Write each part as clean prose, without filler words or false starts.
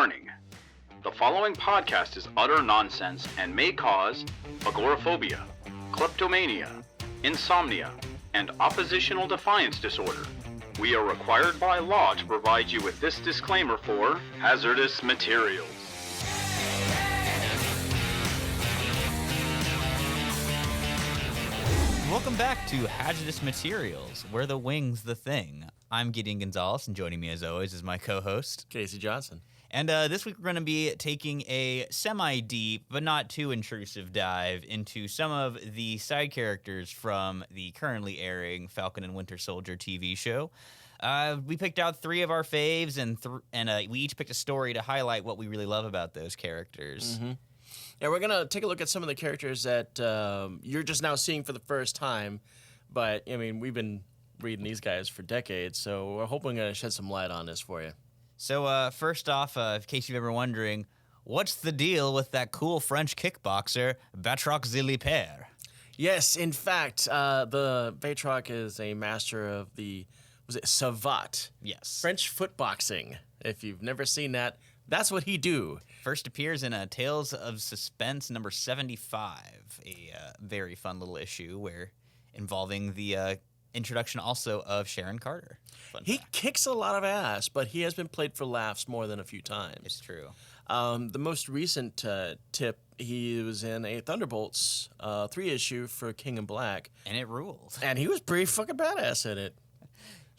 Warning. The following podcast is utter nonsense and may cause agoraphobia, kleptomania, insomnia, and oppositional defiance disorder. We are required by law to provide you with this disclaimer for hazardous materials. Welcome back to Hazardous Materials, where the wing's the thing. I'm Gideon Gonzalez, and joining me as always is my co-host, Casey Johnson. And this week we're going to be taking a semi-deep, but not too intrusive dive into some of the side characters from the currently airing Falcon and Winter Soldier TV show. We picked out three of our faves, and we each picked a story to highlight what we really love about those characters. Mm-hmm. Yeah, we're going to take a look at some of the characters that you're just now seeing for the first time. But, I mean, we've been reading these guys for decades, so we're hoping to shed some light on this for you. So, first off, in case you've ever wondering, what's the deal with that cool French kickboxer, Batroc the? Yes, in fact, the Batroc is a master of the, was it Savate? Yes. French foot boxing. If you've never seen that, that's what he do. First appears in Tales of Suspense number 75, a very fun little issue where involving the introduction also of Sharon Carter. He kicks a lot of ass, but he has been played for laughs more than a few times. It's true. The most recent tip, he was in a Thunderbolts 3-issue for King in Black. And it ruled. And he was pretty fucking badass in it.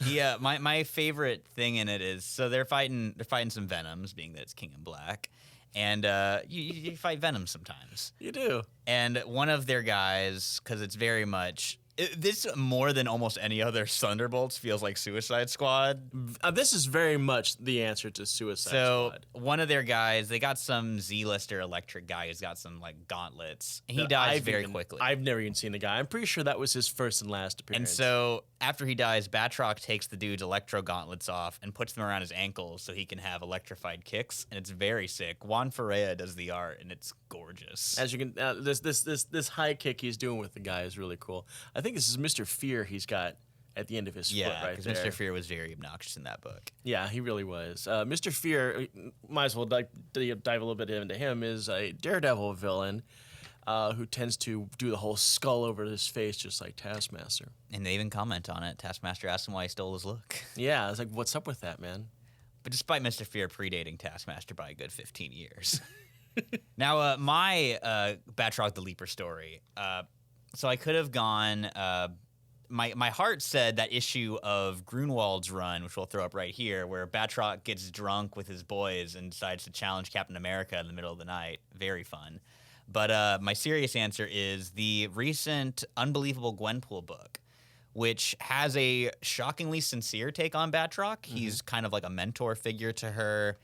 Yeah, my favorite thing in it is, so they're fighting some Venoms, being that it's King in Black. And you fight Venom sometimes. You do. And one of their guys, because it's very much... This, more than almost any other Thunderbolts, feels like Suicide Squad. This is very much the answer to Suicide Squad. So, one of their guys, they got some Z-lister electric guy who's got some, like, gauntlets. And he dies very quickly. I've never even seen the guy. I'm pretty sure that was his first and last appearance. And so, after he dies, Batroc takes the dude's electro gauntlets off and puts them around his ankles so he can have electrified kicks. And it's very sick. Juan Ferreira does the art, and it's gorgeous. As you can, this high kick he's doing with the guy is really cool. I think this is Mr. Fear he's got at the end of his foot right there. Mr. Fear was very obnoxious in that book. Yeah, he really was. Mr. Fear, might as well dive a little bit into him, is a Daredevil villain who tends to do the whole skull over his face just like Taskmaster. And they even comment on it. Taskmaster asked him why he stole his look. Yeah, it's like, what's up with that, man? But despite Mr. Fear predating Taskmaster by a good 15 years. Now, my Batroc the Leaper story... So I could have gone, my heart said that issue of Grunwald's run, which we'll throw up right here, where Batroc gets drunk with his boys and decides to challenge Captain America in the middle of the night. Very fun. But my serious answer is the recent Unbelievable Gwenpool book, which has a shockingly sincere take on Batroc. Mm-hmm. He's kind of like a mentor figure to her.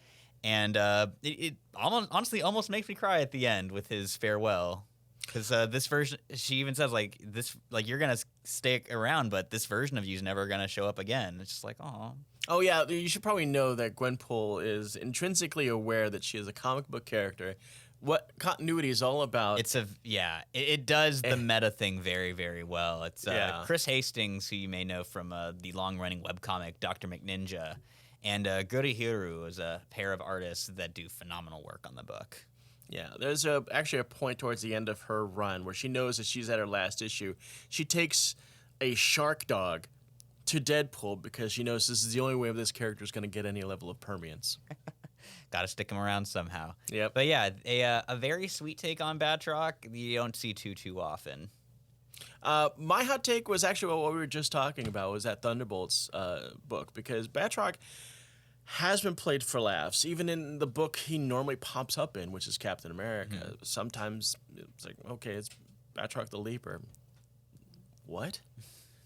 And it almost makes me cry at the end with his farewell. Because this version, she even says, you're going to stick around, but this version of you is never going to show up again. It's just like, oh. Oh, yeah. You should probably know that Gwenpool is intrinsically aware that she is a comic book character. What continuity is all about. It does the meta thing very, very well. It's Chris Hastings, who you may know from the long-running webcomic Dr. McNinja, and Gurihiru is a pair of artists that do phenomenal work on the book. Yeah, there's actually a point towards the end of her run where she knows that she's at her last issue. She takes a shark dog to Deadpool because she knows this is the only way this character is going to get any level of permanence. Got to stick him around somehow. Yep. But yeah, a very sweet take on Batroc you don't see too often. My hot take was actually what we were just talking about, was that Thunderbolts book, because Batroc has been played for laughs. Even in the book he normally pops up in, which is Captain America. Mm-hmm. Sometimes it's like, okay, it's Batroc the Leaper. What?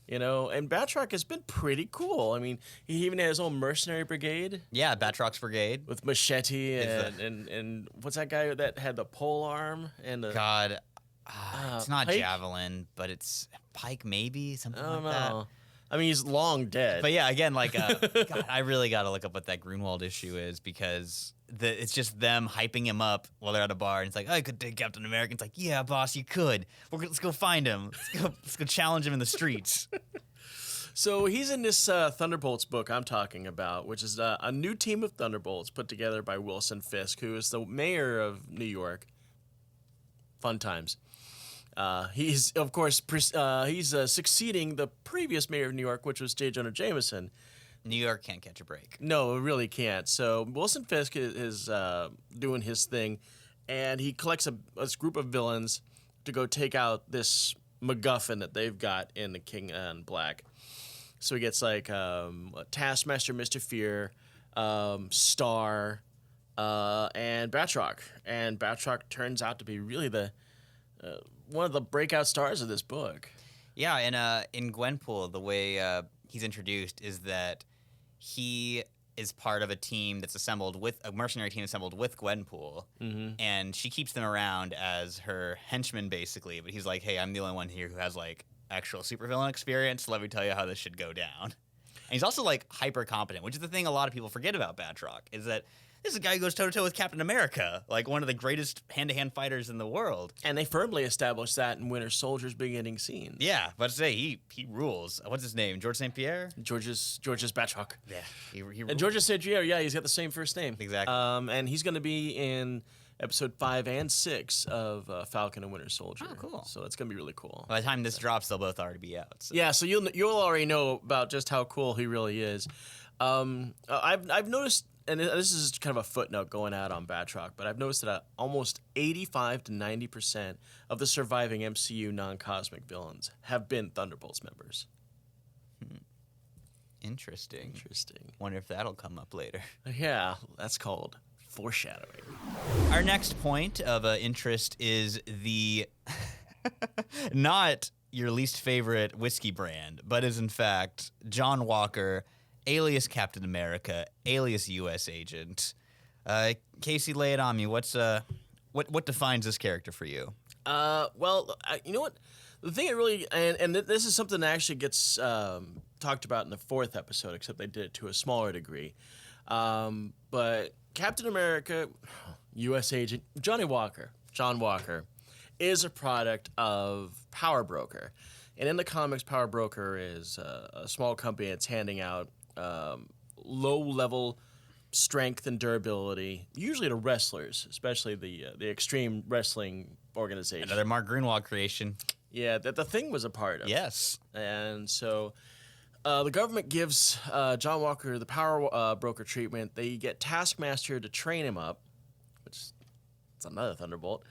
You know, and Batroc has been pretty cool. I mean, he even had his own mercenary brigade. Yeah, Batroc's brigade. With Machete and what's that guy that had the pole arm? And God, it's not Pike? Javelin, but it's Pike maybe, something like that. I mean, he's long dead. But yeah, again, God, I really got to look up what that Grunwald issue is, because it's just them hyping him up while they're at a bar. And it's like, I could take Captain America. It's like, yeah, boss, you could. Let's go find him. Let's go challenge him in the streets. So he's in this Thunderbolts book I'm talking about, which is a new team of Thunderbolts put together by Wilson Fisk, who is the mayor of New York. Fun times. He's, of course, he's succeeding the previous mayor of New York, which was J. Jonah Jameson. New York can't catch a break. No, it really can't. So Wilson Fisk is doing his thing, and he collects a group of villains to go take out this MacGuffin that they've got in the King in Black. So he gets like Taskmaster, Mr. Fear, Star, and Batroc. And Batroc turns out to be really the one of the breakout stars of this book. Yeah, and in Gwenpool, the way he's introduced is that he is part of a team that's assembled with a mercenary team assembled with Gwenpool, and she keeps them around as her henchmen, basically. But he's like, "Hey, I'm the only one here who has like actual supervillain experience. Let me tell you how this should go down." And he's also like hyper competent, which is the thing a lot of people forget about Batroc, is that this is a guy who goes toe to toe with Captain America, like one of the greatest hand-to-hand fighters in the world. And they firmly established that in Winter Soldier's beginning scenes. Yeah, but to say he rules. What's his name? George St. Pierre? George's Batroc. Yeah, he rules. And George St. Pierre, yeah, he's got the same first name. Exactly. And he's going to be in episode 5 and 6 of Falcon and Winter Soldier. Oh, cool. So it's going to be really cool. By the time this drops, they'll both already be out. So. Yeah, so you'll already know about just how cool he really is. I've noticed, and this is kind of a footnote going out on Batroc, but I've noticed that almost 85 to 90% of the surviving MCU non-cosmic villains have been Thunderbolts members. Interesting. Interesting. Wonder if that'll come up later. Yeah, that's called foreshadowing. Our next point of interest is the not your least favorite whiskey brand, but is in fact John Walker, alias Captain America, alias U.S. Agent. Casey, lay it on me. What defines this character for you? Well, you know what? The thing that really, and this is something that actually gets talked about in the 4th episode, except they did it to a smaller degree. But Captain America, U.S. Agent, John Walker, is a product of Power Broker. And in the comics, Power Broker is a small company that's handing out low-level strength and durability, usually to wrestlers, especially the Extreme Wrestling Organization. Another Mark Grunwald creation. Yeah, that the Thing was a part of. Yes. And so the government gives John Walker the Power Broker treatment. They get Taskmaster to train him up, which is another Thunderbolt.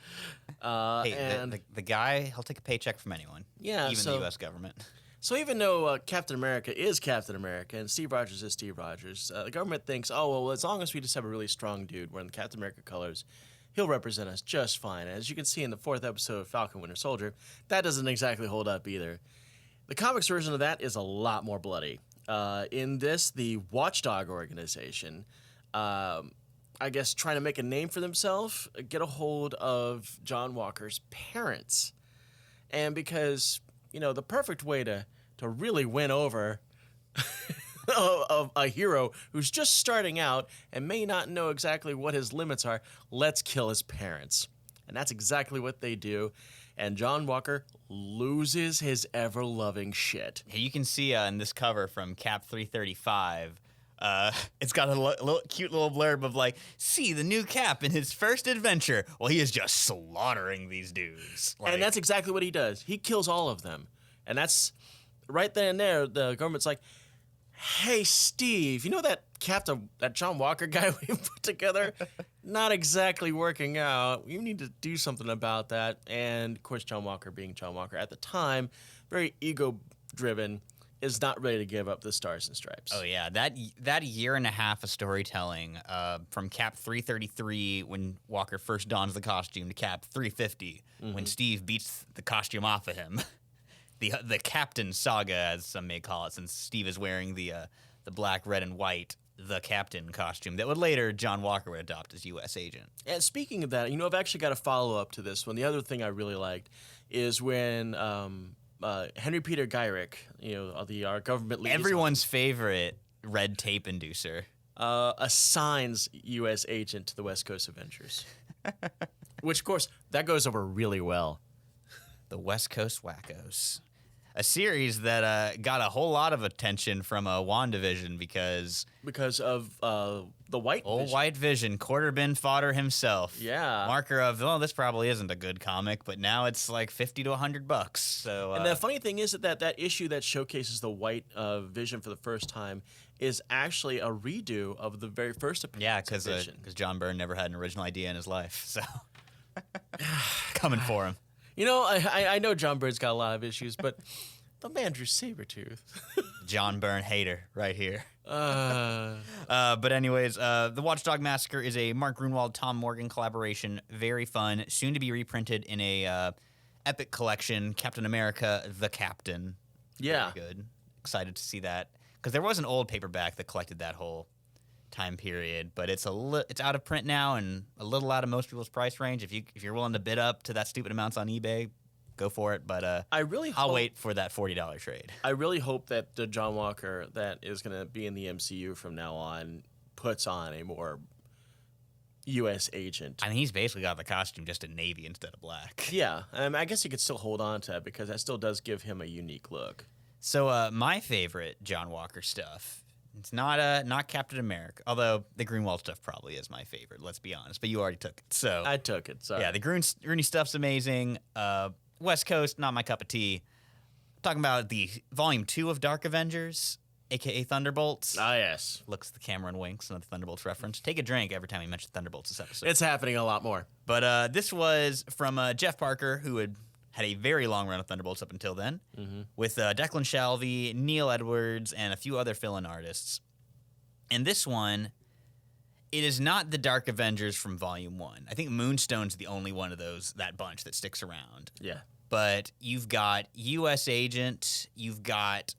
Hey, and the guy, he'll take a paycheck from anyone. Yeah, even the U.S. government. So even though Captain America is Captain America and Steve Rogers is Steve Rogers, the government thinks, oh, well, as long as we just have a really strong dude wearing the Captain America colors, he'll represent us just fine. And as you can see in the 4th episode of Falcon Winter Soldier, that doesn't exactly hold up either. The comics version of that is a lot more bloody. In this, the Watchdog organization, I guess trying to make a name for themselves, get a hold of John Walker's parents. And because, the perfect way to really win over a hero who's just starting out and may not know exactly what his limits are, let's kill his parents. And that's exactly what they do. And John Walker loses his ever-loving shit. You can see in this cover from Cap 335, it's got a cute little blurb of like, see the new Cap in his first adventure. Well, he is just slaughtering these dudes. And that's exactly what he does. He kills all of them. And that's right then and there, the government's like, hey, Steve, you know that John Walker guy we put together? Not exactly working out. You need to do something about that. And, of course, John Walker, being John Walker at the time, very ego-driven, is not ready to give up the Stars and Stripes. Oh, yeah. That year and a half of storytelling from Cap 333, when Walker first dons the costume, to Cap 350, when Steve beats the costume off of him. The Captain Saga, as some may call it, since Steve is wearing the black, red, and white the Captain costume that would later John Walker would adopt as U.S. Agent. And speaking of that, I've actually got a follow-up to this one. The other thing I really liked is when Henry Peter Gyrick, our government liaison, everyone's favorite red tape inducer, assigns U.S. Agent to the West Coast Avengers. Which, of course, that goes over really well. The West Coast Wackos. a series that got a whole lot of attention from WandaVision because of the White old Vision. White Vision, quarter bin fodder himself. Yeah. Marker of, well, this probably isn't a good comic, but now it's like $50 to $100. So, And the funny thing is that issue that showcases the White Vision for the first time is actually a redo of the very first appearance. yeah, because Vision. John Byrne never had an original idea in his life, so coming for him. You know, I know John Byrne's got a lot of issues, but the man drew Sabretooth. John Byrne hater right here. Uh, But anyways, the Watchdog Massacre is a Mark Grunwald, Tom Morgan collaboration. Very fun. Soon to be reprinted in a epic collection, Captain America, The Captain. yeah. Very good. Excited to see that. Because there was an old paperback that collected that whole time period, but it's it's out of print now and a little out of most people's price range. If you're willing to bid up to that stupid amounts on eBay, go for it. But I'll wait for that $40 trade. I really hope that the John Walker that is going to be in the MCU from now on puts on a more U.S. agent. I mean, he's basically got the costume just in navy instead of black. Yeah, I guess you could still hold on to that because that still does give him a unique look. So my favorite John Walker stuff, it's not Captain America, although the Greenwald stuff probably is my favorite, let's be honest, but you already took it. So I took it, sorry. yeah, the Rooney stuff's amazing. West Coast, not my cup of tea. Talking about the Volume 2 of Dark Avengers, a.k.a. Thunderbolts. Ah, yes. Looks at the camera and winks, another Thunderbolts reference. Take a drink every time we mention Thunderbolts this episode. It's happening a lot more. But this was from Jeff Parker, who had a very long run of Thunderbolts up until then, with Declan Shalvey, Neil Edwards, and a few other fill-in artists. And this one, it is not the Dark Avengers from Volume 1. I think Moonstone's the only one of that bunch that sticks around. Yeah. But you've got U.S. Agent, you've got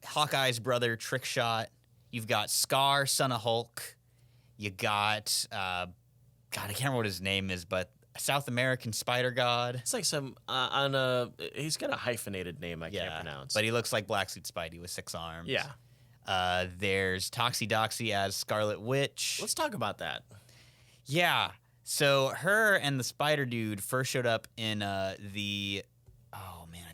Hawkeye's brother, Trickshot, you've got Scar, son of Hulk, you got, God, I can't remember what his name is, but South American Spider God. It's like some, he's got a hyphenated name I can't pronounce. But he looks like Black Suit Spidey with 6 arms. Yeah. There's Toxie as Scarlet Witch. Let's talk about that. Yeah. So her and the Spider Dude first showed up in I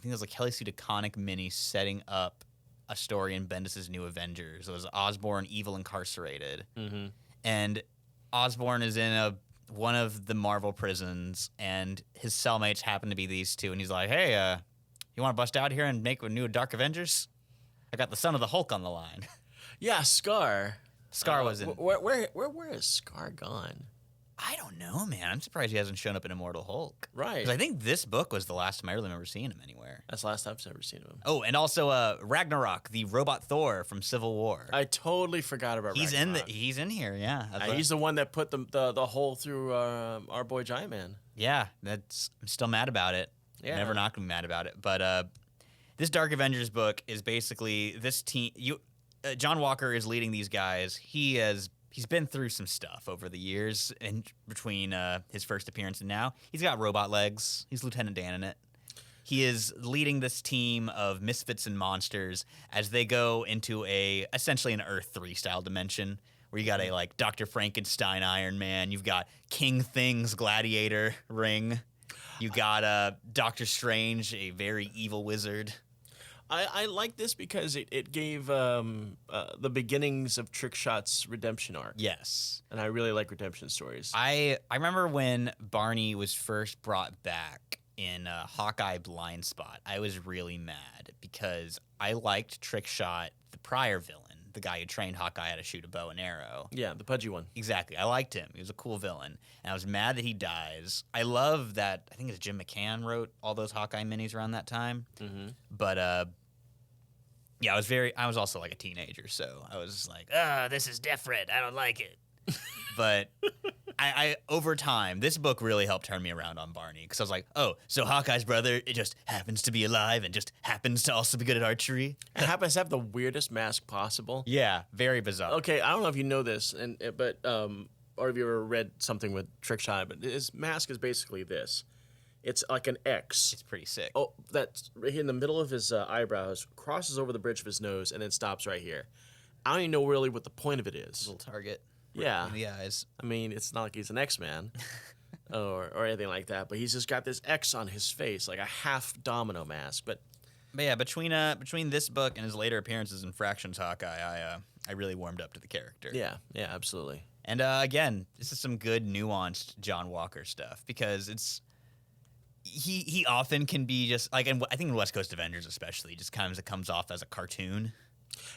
think it was like Kelly Sue DeConnick mini setting up a story in Bendis' New Avengers. It was Osborn, Evil Incarcerated. Mm-hmm. And Osborn is in one of the Marvel prisons, and his cellmates happen to be these two. And he's like, hey, you want to bust out here and make a new Dark Avengers? I got the son of the Hulk on the line. Yeah, Scar. Scar was in. Where has Scar gone? I don't know, man. I'm surprised he hasn't shown up in Immortal Hulk. Right. 'Cause I think this book was the last time I really remember seeing him anywhere. That's the last time I've ever seen him. Oh, and also Ragnarok, the robot Thor from Civil War. I totally forgot about Ragnarok. He's in here, yeah. He's the one that put the hole through our boy Giant Man. Yeah, I'm still mad about it. Yeah. Never not gonna be mad about it. But this Dark Avengers book is basically this team. John Walker is leading these guys. He's been through some stuff over the years, in between his first appearance and now. He's got robot legs. He's Lieutenant Dan in it. He is leading this team of misfits and monsters as they go into essentially an Earth 3 style dimension, where you got a like Dr. Frankenstein Iron Man. You've got King Thing's Gladiator ring. You got Doctor Strange, a very evil wizard. I like this because it gave the beginnings of Trickshot's redemption arc. Yes. And I really like redemption stories. I remember when Barney was first brought back in Hawkeye Blind Spot, I was really mad because I liked Trickshot, the prior villain, the guy who trained Hawkeye how to shoot a bow and arrow. Yeah, the pudgy one. Exactly. I liked him. He was a cool villain. And I was mad that he dies. I love that, I think it's Jim McCann wrote all those Hawkeye minis around that time. Mm-hmm. But, yeah, I was also like a teenager, so I was just like, this is different. I don't like it. But I over time, this book really helped turn me around on Barney, because I was like, oh, so Hawkeye's brother, it just happens to be alive and just happens to also be good at archery. And happens to have the weirdest mask possible. Yeah, very bizarre. Okay, I don't know if you know this, but or if you ever read something with Trickshot, but his mask is basically this. It's like an X. It's pretty sick. Oh, that's right in the middle of his eyebrows, crosses over the bridge of his nose, and then stops right here. I don't even know really what the point of it is. A little target. Yeah. In the eyes. I mean, it's not like he's an X-Man or anything like that, but he's just got this X on his face, like a half domino mask. But But yeah, between this book and his later appearances in Fractions Hawkeye, I really warmed up to the character. Yeah, absolutely. And again, this is some good nuanced John Walker stuff because he often can be just like, and I think in West Coast Avengers especially, just kind of it comes off as a cartoon.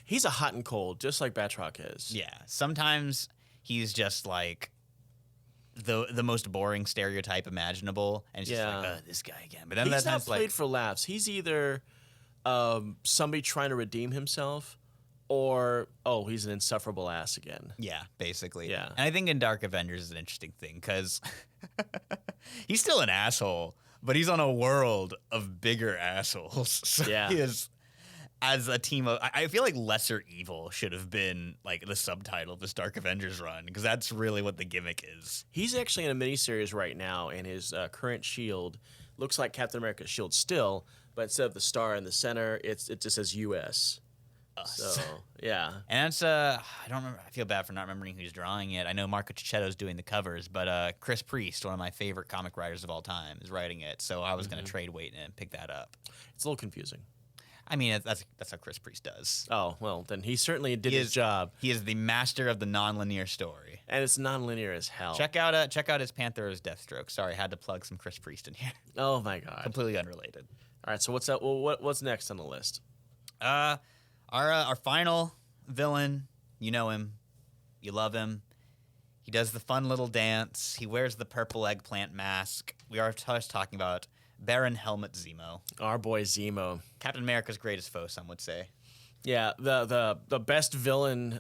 He's a hot and cold, just like Batroc is. Yeah, sometimes he's just like the most boring stereotype imaginable, and it's just like, oh, this guy again. But then he's not like, played for laughs. He's either somebody trying to redeem himself, or he's an insufferable ass again. Yeah, basically. Yeah. And I think in Dark Avengers is an interesting thing because he's still an asshole, but he's on a world of bigger assholes. So Yeah. he is, as a team of, I feel like Lesser Evil should have been like the subtitle of this Dark Avengers run because that's really what the gimmick is. He's actually in a miniseries right now, and his current shield looks like Captain America's shield still, but instead of the star in the center, it just says U.S. Us. So, yeah. And it's I don't remember. I feel bad for not remembering who's drawing it. I know Marco Cicchetto's doing the covers, but Chris Priest, one of my favorite comic writers of all time, is writing it. So I was going to trade weight and pick that up. It's a little confusing. I mean, that's how Chris Priest does. Oh, well, then he certainly did his job. He is the master of the nonlinear story. And it's nonlinear as hell. Check out his Panther's Deathstroke. Sorry, I had to plug some Chris Priest in here. Oh, my God. Completely unrelated. All right, so what's that? Well, what's next on the list? Our final villain, you know him, you love him. He does the fun little dance. He wears the purple eggplant mask. We are just talking about Baron Helmut Zemo. Our boy Zemo. Captain America's greatest foe, some would say. Yeah, the best villain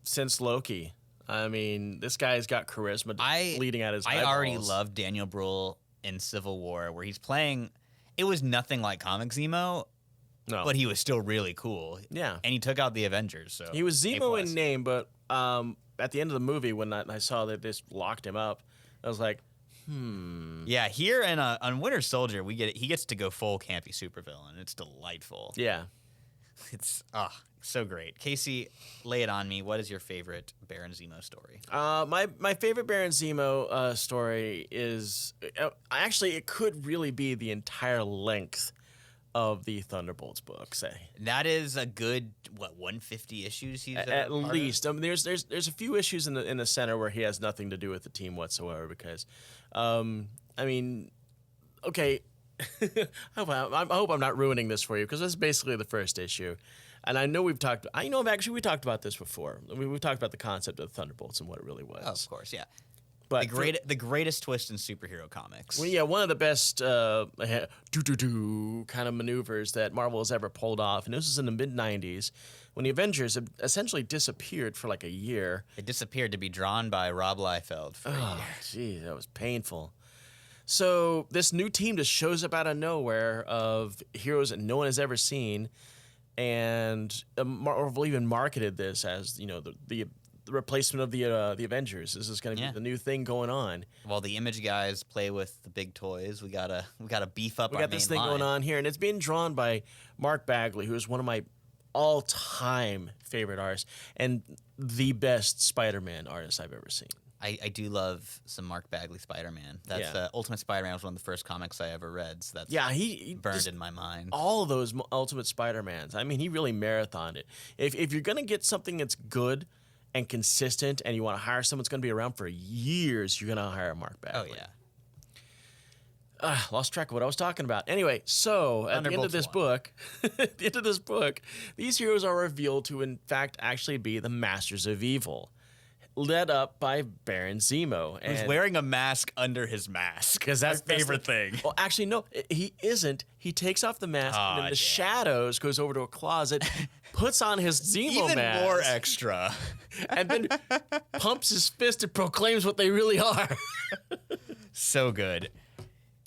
since Loki. I mean, this guy's got charisma bleeding out his eyeballs. I already loved Daniel Bruhl in Civil War, where he's playing. It was nothing like comic Zemo. No. But he was still really cool. Yeah. And he took out the Avengers. So he was Zemo A+. in name, but at the end of the movie, when I saw that this locked him up, I was like, Yeah, here and on Winter Soldier, he gets to go full campy supervillain. It's delightful. Yeah. It's so great. Casey, lay it on me. What is your favorite Baron Zemo story? My favorite Baron Zemo story is actually, it could really be the entire length of the Thunderbolts books. That is a good 150 issues he's at least. I mean, there's a few issues in the center where he has nothing to do with the team whatsoever because, I mean, okay, I hope I'm not ruining this for you because this is basically the first issue, and I know we talked about this before. We've talked about the concept of the Thunderbolts and what it really was. Oh, of course, yeah. But the greatest twist in superhero comics. Well, yeah, one of the best kind of maneuvers that Marvel has ever pulled off, and this was in the mid-'90s when the Avengers had essentially disappeared for like a year. It disappeared to be drawn by Rob Liefeld for a year. Geez, that was painful. So this new team just shows up out of nowhere of heroes that no one has ever seen, and Marvel even marketed this as the replacement of the Avengers. This is going to be the new thing going on. While the Image guys play with the big toys, we gotta beef up. We got this thing going on here, and it's being drawn by Mark Bagley, who is one of my all-time favorite artists and the best Spider-Man artist I've ever seen. I do love some Mark Bagley Spider-Man. That's Ultimate Spider-Man was one of the first comics I ever read. So that's he burned just, in my mind. All of those Ultimate Spider-Mans. I mean, he really marathoned it. If you're gonna get something that's good and consistent, and you want to hire someone that's going to be around for years, you're going to hire Mark Bagley. Oh, yeah. Lost track of what I was talking about. Anyway, so at the end of this book, these heroes are revealed to, in fact, actually be the Masters of Evil, led up by Baron Zemo. Who's wearing a mask under his mask. Because that's my favorite thing. Well, actually, no, he isn't. He takes off the mask, and in the shadows goes over to a closet, puts on his Zemo mask. Even more extra. And then pumps his fist and proclaims what they really are. So good.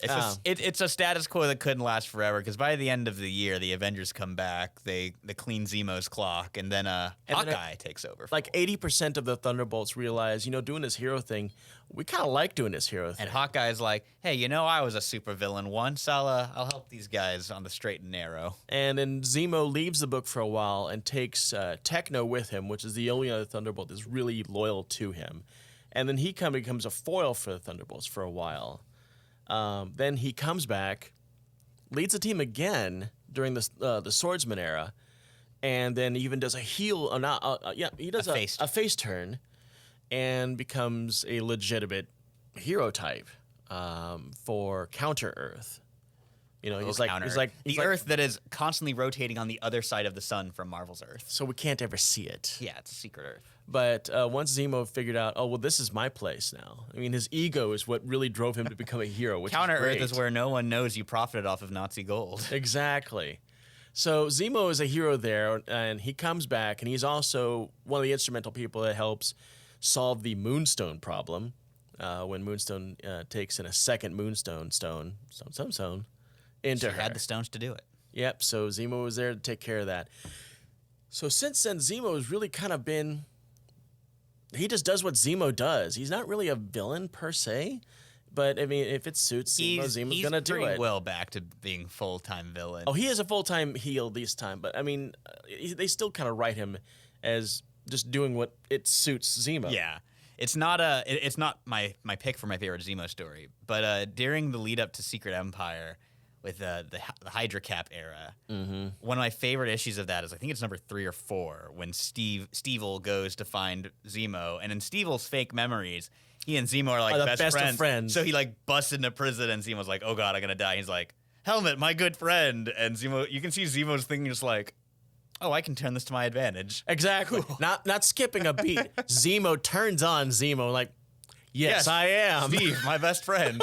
It's a status quo that couldn't last forever because by the end of the year, the Avengers come back, they clean Zemo's clock, and then Hawkeye takes over. Like 80% of the Thunderbolts realize, doing this hero thing, we kind of like doing this hero thing. And Hawkeye's like, hey, I was a supervillain once. I'll help these guys on the straight and narrow. And then Zemo leaves the book for a while and takes Techno with him, which is the only other Thunderbolt that's really loyal to him. And then he becomes a foil for the Thunderbolts for a while. Then he comes back, leads the team again, during the Swordsman era, and then even does a heel. He does a face turn, and becomes a legitimate hero type for Counter Earth. He's like the Earth that is constantly rotating on the other side of the sun from Marvel's Earth. So we can't ever see it. Yeah, it's a secret Earth. But once Zemo figured out, this is my place now. I mean, his ego is what really drove him to become a hero. Which Counter is great. Earth is where no one knows you profited off of Nazi gold. Exactly. So Zemo is a hero there, and he comes back, and he's also one of the instrumental people that helps solve the Moonstone problem. When Moonstone takes in a second Moonstone stone into her. Had the stones to do it. Yep, so Zemo was there to take care of that. So since then, Zemo has really kind of been... He just does what Zemo does. He's not really a villain per se, but I mean, if it suits Zemo, Zemo's going to do it. He's pretty well back to being full-time villain. Oh, he is a full-time heel this time, but I mean, they still kind of write him as just doing what it suits Zemo. Yeah. It's not my pick for my favorite Zemo story, but during the lead up to Secret Empire, with the Hydra Cap era. Mm-hmm. One of my favorite issues of that is I think it's number 3 or 4 when Steve-El goes to find Zemo, and in Steve-El's fake memories, he and Zemo are like the best of friends. So he like busts into prison, and Zemo's like, "Oh God, I'm gonna die." He's like, "Helmet, my good friend," and Zemo. You can see Zemo's thinking just like, "Oh, I can turn this to my advantage." Exactly. Cool. Not skipping a beat. Zemo turns on Zemo like, yes, I am. Steve, my best friend.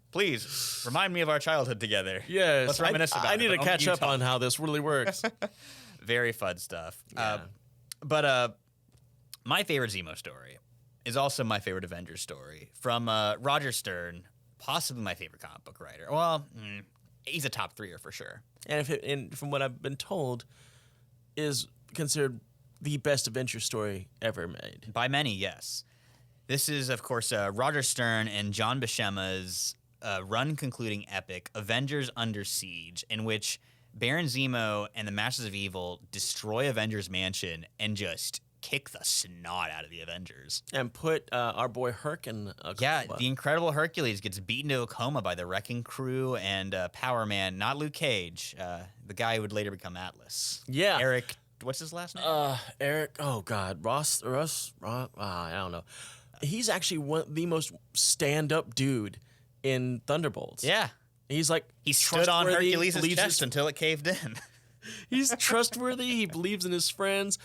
Please remind me of our childhood together. Yes, let's reminisce about it. I need to catch up on how this really works. Very fun stuff. Yeah. But my favorite Zemo story is also my favorite Avengers story from Roger Stern, possibly my favorite comic book writer. Well, he's a top 3er for sure. And from what I've been told, is considered the best Avengers story ever made. By many, yes. This is, of course, Roger Stern and John Buscema's run-concluding epic, Avengers Under Siege, in which Baron Zemo and the Masters of Evil destroy Avengers Mansion and just kick the snot out of the Avengers. And put our boy Herc in a coma. Yeah, the Incredible Hercules gets beaten to a coma by the Wrecking Crew and Power Man, not Luke Cage, the guy who would later become Atlas. Yeah. Eric, what's his last name? Eric, oh God, Ross, I don't know. He's actually the most stand-up dude in Thunderbolts. Yeah. He's like... He stood on Hercules' chest until it caved in. He's trustworthy. He believes in his friends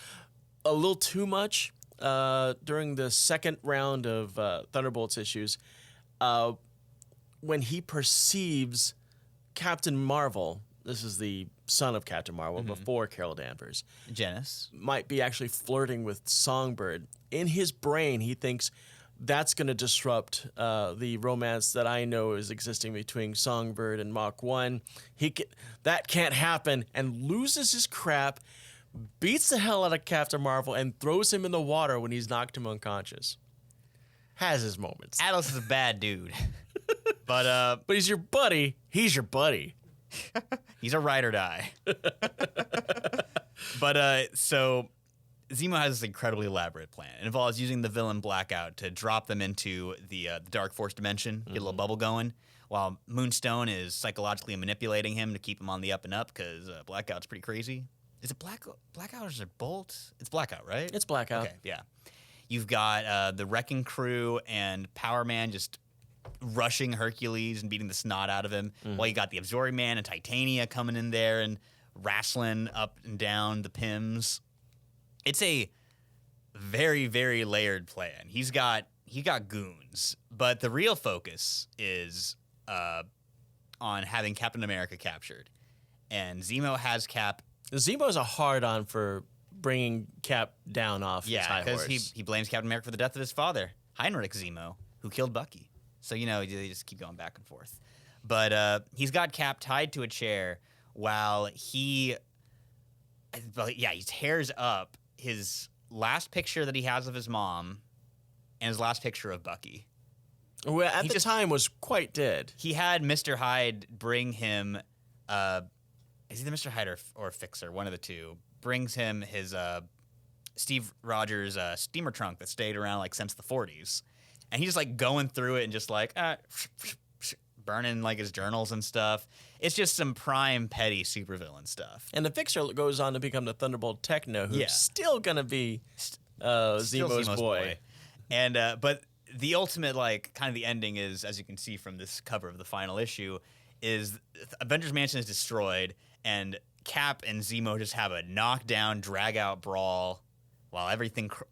a little too much. During the second round of Thunderbolts issues, when he perceives Captain Marvel, this is the son of Captain Marvel before Carol Danvers, Janice, might be actually flirting with Songbird. In his brain, he thinks that's going to disrupt the romance that I know is existing between Songbird and Mach 1. That can't happen, and loses his crap, beats the hell out of Captain Marvel, and throws him in the water when he's knocked him unconscious. Has his moments. Atlas is a bad dude. But he's your buddy. He's your buddy. He's a ride or die. But so Zemo has this incredibly elaborate plan. It involves using the villain Blackout to drop them into the Dark Force dimension, get a little bubble going, while Moonstone is psychologically manipulating him to keep him on the up and up because Blackout's pretty crazy. Is it Blackout or is it Bolt? It's Blackout, right? It's Blackout. Okay, yeah. You've got the Wrecking Crew and Power Man just rushing Hercules and beating the snot out of him. While you got the Absorbing Man and Titania coming in there and wrestling up and down the Pims. It's a very, very layered plan. He got goons, but the real focus is on having Captain America captured. And Zemo has Cap. Zemo's a hard-on for bringing Cap down off his high horse. Because he blames Captain America for the death of his father, Heinrich Zemo, who killed Bucky. So, they just keep going back and forth. But he's got Cap tied to a chair while he tears up his last picture that he has of his mom and his last picture of Bucky. Well, at the time was quite dead. He had Mr. Hyde bring him, is either Mr. Hyde or Fixer, one of the two, brings him his Steve Rogers steamer trunk that stayed around like since the 40s. And he's just like going through it and just like, burning like his journals and stuff. It's just some prime petty supervillain stuff. And the Fixer goes on to become the Thunderbolt Techno, who's still gonna be Zemo's boy. And but the ultimate, like, kind of the ending is, as you can see from this cover of the final issue, is Avengers Mansion is destroyed, and Cap and Zemo just have a knockdown, drag-out brawl while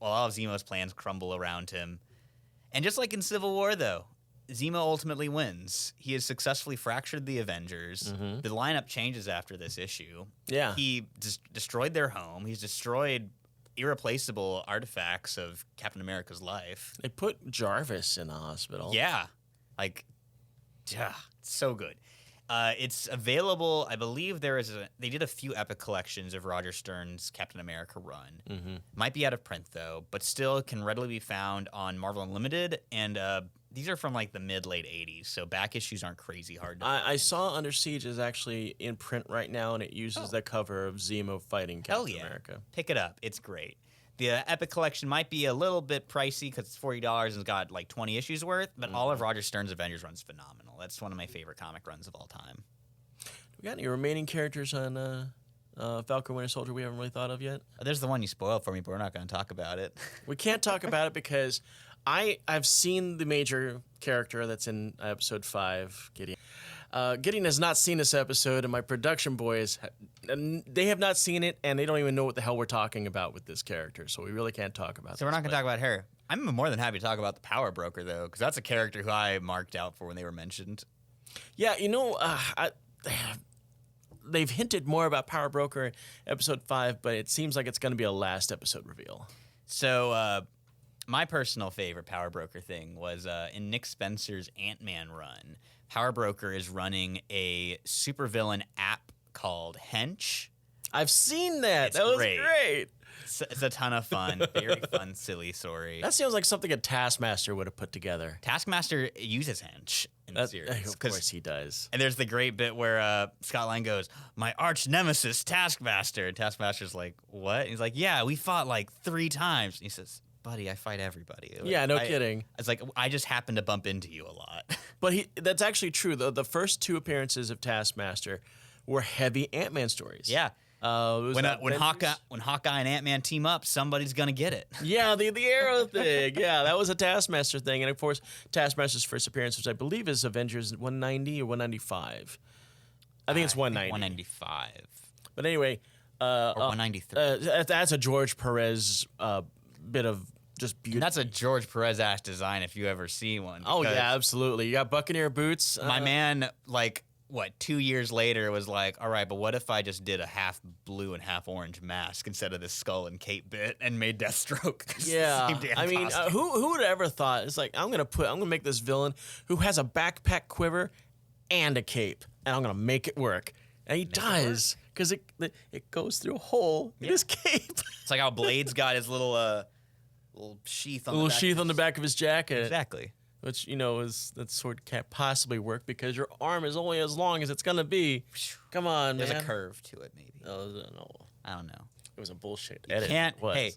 all of Zemo's plans crumble around him. And just like in Civil War, though, Zemo ultimately wins. He has successfully fractured the Avengers. The lineup changes after this issue. Yeah. He destroyed their home. He's destroyed irreplaceable artifacts of Captain America's life. They put Jarvis in the hospital. Yeah. Like, it's so good. It's available, I believe they did a few epic collections of Roger Stern's Captain America run. Might be out of print, though, but still can readily be found on Marvel Unlimited, and these are from like the mid-late 80s, so back issues aren't crazy hard to find. I saw Under Siege is actually in print right now, and it uses the cover of Zemo fighting Captain America. Pick it up. It's great. The epic collection might be a little bit pricey because it's $40 and it's got like 20 issues worth, but all of Roger Stern's Avengers run's phenomenal. That's one of my favorite comic runs of all time. Do we got any remaining characters on Falcon Winter Soldier we haven't really thought of yet? There's the one you spoiled for me, but we're not going to talk about it. We can't talk about it because I've seen the major character that's in episode 5, Gideon. Gideon has not seen this episode, and my production boys, they have not seen it, and they don't even know what the hell we're talking about with this character, so we really can't talk about it. So we're not going to talk about her. I'm more than happy to talk about the Power Broker, though, because that's a character who I marked out for when they were mentioned. Yeah, they've hinted more about Power Broker in episode 5, but it seems like it's going to be a last episode reveal. So my personal favorite Power Broker thing was in Nick Spencer's Ant-Man run. Power Broker is running a supervillain app called Hench. I've seen that. It's that was great. great. It's a ton of fun. Very fun, silly story. That sounds like something a Taskmaster would have put together. Taskmaster uses Hench in the series. Of course he does. And there's the great bit where Scott Lang goes, "My arch nemesis, Taskmaster." And Taskmaster's like, "What?" And he's like, "Yeah, we fought like 3 times." And he says, "Buddy, I fight everybody." Yeah, no kidding. It's like, I just happen to bump into you a lot. But that's actually true. The first 2 appearances of Taskmaster were heavy Ant-Man stories. Yeah. When Hawkeye and Ant-Man team up, somebody's gonna get it. Yeah, the arrow thing. Yeah, that was a Taskmaster thing, and of course, Taskmaster's first appearance, which I believe is Avengers 190 or 195. I think it's 190. 195. But anyway, or 193. That's a George Perez bit of just beauty. And that's a George Perez-ass design if you ever see one. Oh yeah, absolutely. You got Buccaneer boots. My man, 2 years later was like, all right, but what if I just did a half blue and half orange mask instead of this skull and cape bit and made Deathstroke? Yeah, I mean, who would have ever thought? It's like I'm gonna make this villain who has a backpack quiver and a cape, and I'm gonna make it work, and he does because it goes through a hole in his cape. It's like how Blade's got his little sheath on the back of his jacket. Exactly. Which, that sword can't possibly work because your arm is only as long as it's going to be. Come on, There's man. a curve to it, maybe. Oh, no. I don't know. It was a bullshit You edit. can't. Hey,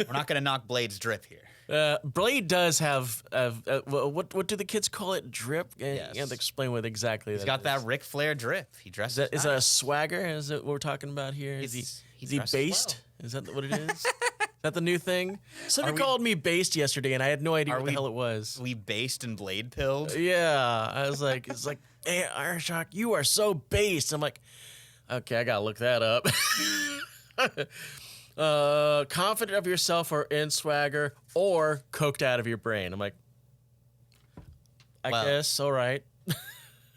we're not going to knock Blade's drip here. Blade does have, what do the kids call it? Drip? Yes. You have to explain what exactly He's got that Ric Flair drip. He dresses Is that a swagger? Is that what we're talking about here? Is he based? Well. Is that what it is? Is that the new thing? Somebody called me based yesterday, and I had no idea what the hell it was. We based and Blade pilled? Yeah. I was like, hey, Ironshock, you are so based. I'm like, okay, I got to look that up. Confident of yourself or in swagger or coked out of your brain. I'm like, I guess, all right.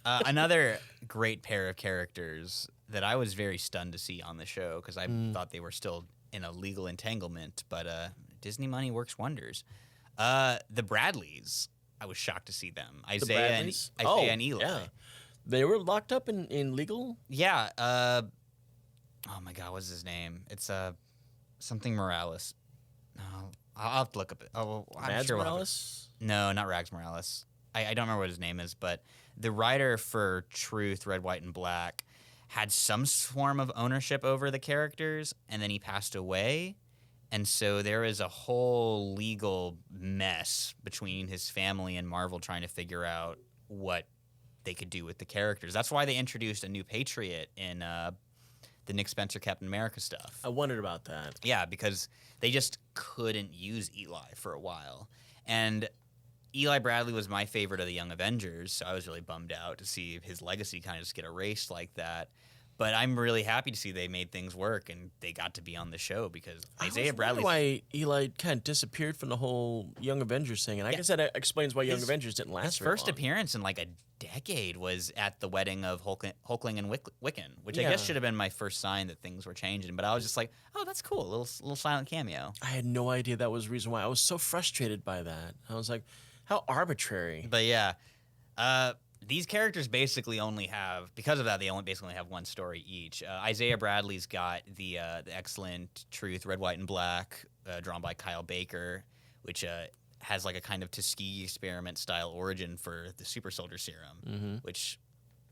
Another great pair of characters that I was very stunned to see on the show because I thought they were still in a legal entanglement, but Disney money works wonders. The Bradleys, I was shocked to see them. Isaiah and Eli. Yeah. They were locked up in legal? Yeah. Oh my God, what's his name? It's something Morales. No, I'll have to look up it. Oh, I'm Mads sure Morales? No, not Rags Morales. I don't remember what his name is, but the writer for Truth, Red, White, and Black had some form of ownership over the characters, and then he passed away. And so there is a whole legal mess between his family and Marvel trying to figure out what they could do with the characters. That's why they introduced a new Patriot in the Nick Spencer Captain America stuff. I wondered about that. Yeah, because they just couldn't use Eli for a while. And Eli Bradley was my favorite of the Young Avengers, so I was really bummed out to see his legacy kind of just get erased like that. But I'm really happy to see they made things work and they got to be on the show because Isaiah Bradley. Why Eli kind of disappeared from the whole Young Avengers thing, and I guess that explains why Young Avengers didn't last. His very first long. appearance in like a decade was at the wedding of Hulkling and Wiccan, which I guess should have been my first sign that things were changing. But I was just like, oh, that's cool, a little silent cameo. I had no idea that was the reason why. I was so frustrated by that. I was like, how arbitrary. But yeah. These characters basically only have, because of that, they basically have one story each. Isaiah Bradley's got the excellent Truth, Red, White, and Black, drawn by Kyle Baker, which has like a kind of Tuskegee experiment style origin for the Super Soldier Serum, which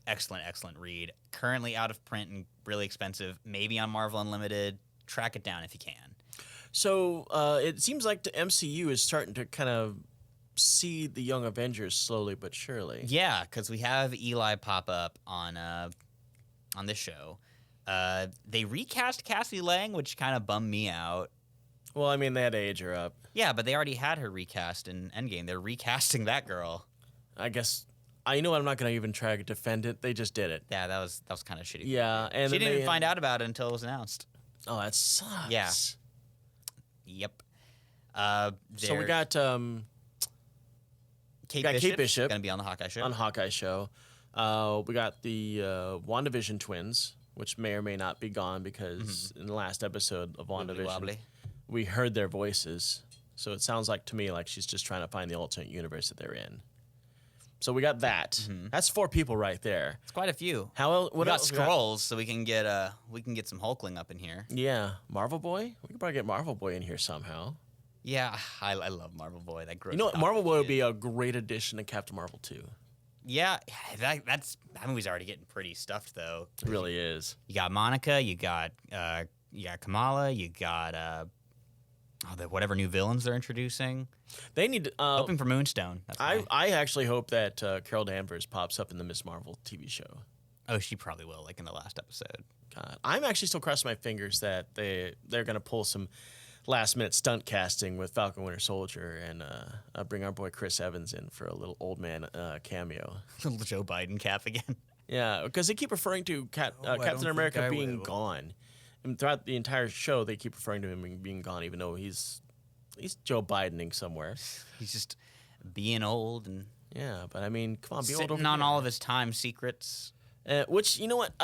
excellent read. Currently out of print and really expensive, maybe on Marvel Unlimited. Track it down if you can. So it seems like the MCU is starting to kind of see the Young Avengers slowly but surely. Yeah, because we have Eli pop up on this show. They recast Cassie Lang, which kind of bummed me out. Well, I mean, they had to age her up. Yeah, but they already had her recast in Endgame. They're recasting that girl. I guess. I'm not going to even try to defend it. They just did it. Yeah, that was kind of shitty. Yeah, and she didn't even find out about it until it was announced. Oh, that sucks. Yeah. Yep. So we got Kate Bishop going to be on the Hawkeye show. On Hawkeye show. We got the WandaVision twins, which may or may not be gone because in the last episode of WandaVision, we heard their voices. So it sounds like to me like she's just trying to find the alternate universe that they're in. So we got that. That's 4 people right there. It's quite a few. What we got else? Skrulls, so we can get some Hulkling up in here. Yeah, Marvel Boy. We could probably get Marvel Boy in here somehow. Yeah, I love Marvel Boy. That gross. You know what? Marvel Boy would be a great addition to Captain Marvel 2. Yeah, that movie's already getting pretty stuffed though. It really is. You got Monica, you got Kamala, you got whatever new villains they're introducing. They need hoping for Moonstone. That's I actually hope that Carol Danvers pops up in the Miss Marvel TV show. Oh, she probably will, like in the last episode. God, I'm actually still crossing my fingers that they're gonna pull some last-minute stunt casting with Falcon Winter Soldier and bring our boy Chris Evans in for a little old man cameo. Little Joe Biden cap again. Yeah, because they keep referring to Captain America being gone. And throughout the entire show, they keep referring to him being gone, even though he's Joe Bidening somewhere. He's just being old and but I mean, come on, be old over sitting on here. all of his time secrets. Which, you know what,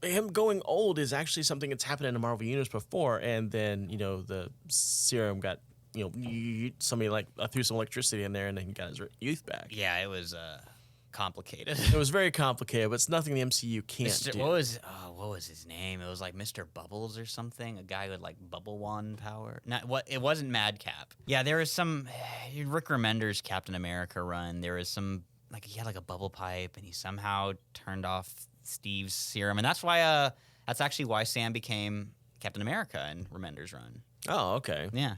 him going old is actually something that's happened in the Marvel Universe before, and then, the serum got, somebody threw some electricity in there, and then he got his youth back. Yeah, it was complicated. It was very complicated, but it's nothing the MCU can't do. What was his name? It was like Mr. Bubbles or something, a guy with like bubble wand power. It wasn't Madcap. Yeah, there was some Rick Remender's Captain America run. There was some he had like a bubble pipe, and he somehow turned off Steve's serum, and that's actually why Sam became Captain America in Remender's run. Oh, okay. Yeah.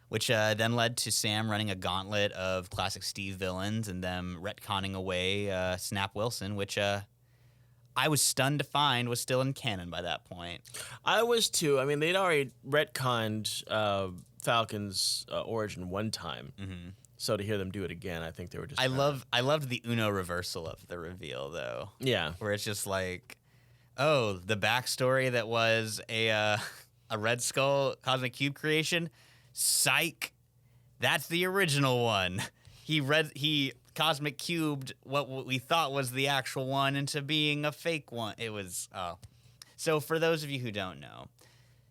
Which then led to Sam running a gauntlet of classic Steve villains and them retconning away Snap Wilson, which I was stunned to find was still in canon by that point. I was too. I mean, they'd already retconned Falcon's origin one time. Mm-hmm. So to hear them do it again, I think they were just... I loved the Uno reversal of the reveal, though. Yeah. Where it's just like, oh, the backstory that was a Red Skull Cosmic Cube creation? Psych. That's the original one. He Cosmic Cubed what we thought was the actual one into being a fake one. It was... So for those of you who don't know,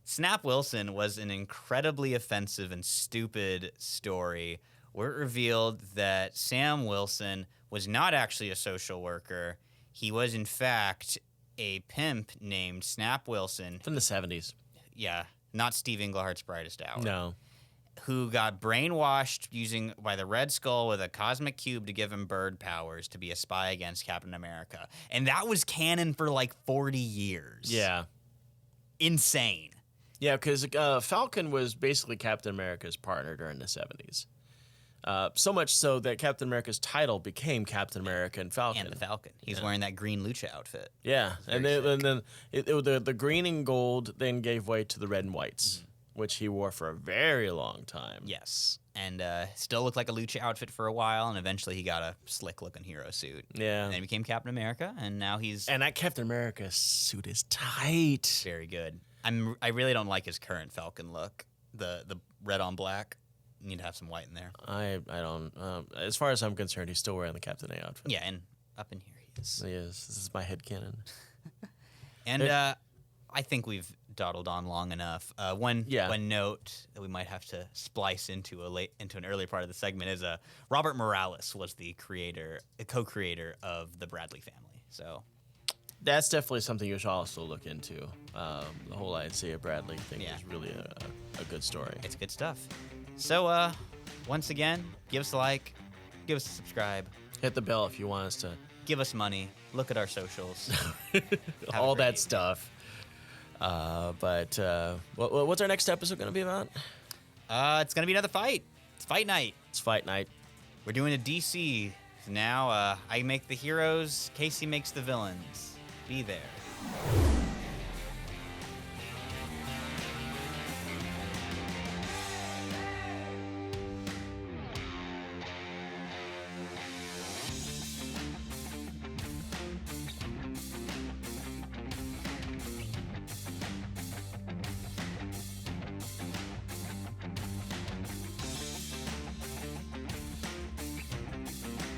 Snap Wilson was an incredibly offensive and stupid story where it revealed that Sam Wilson was not actually a social worker. He was, in fact, a pimp named Snap Wilson. From the 70s. Yeah, not Steve Englehart's brightest hour. No. Who got brainwashed by the Red Skull with a cosmic cube to give him bird powers to be a spy against Captain America. And that was canon for like 40 years. Yeah. Insane. Yeah, because Falcon was basically Captain America's partner during the 70s. So much so that Captain America's title became Captain America and Falcon. And the Falcon. He's wearing that green lucha outfit. Yeah, and then the green and gold then gave way to the red and whites, which he wore for a very long time. Yes. And still looked like a lucha outfit for a while, and eventually he got a slick-looking hero suit. Yeah. And then he became Captain America, and now he's... And that Captain America suit is tight. Very good. I really don't like his current Falcon look. The red on black. You need to have some white in there. I don't... as far as I'm concerned, he's still wearing the Captain A outfit. Yeah, and up in here he is. He is. This is my headcanon. And I think we've dawdled on long enough. One note that we might have to splice into an earlier part of the segment is Robert Morales was the co-creator of the Bradley family. So that's definitely something you should also look into. The whole Isaiah Bradley thing is really a good story. It's good stuff. So once again, give us a like, give us a subscribe, hit the bell if you want us to. Give us money. Look at our socials. All that stuff. But what's our next episode going to be about? It's going to be another fight. It's fight night. It's fight night. We're doing a DC. Now I make the heroes. Casey makes the villains. Be there.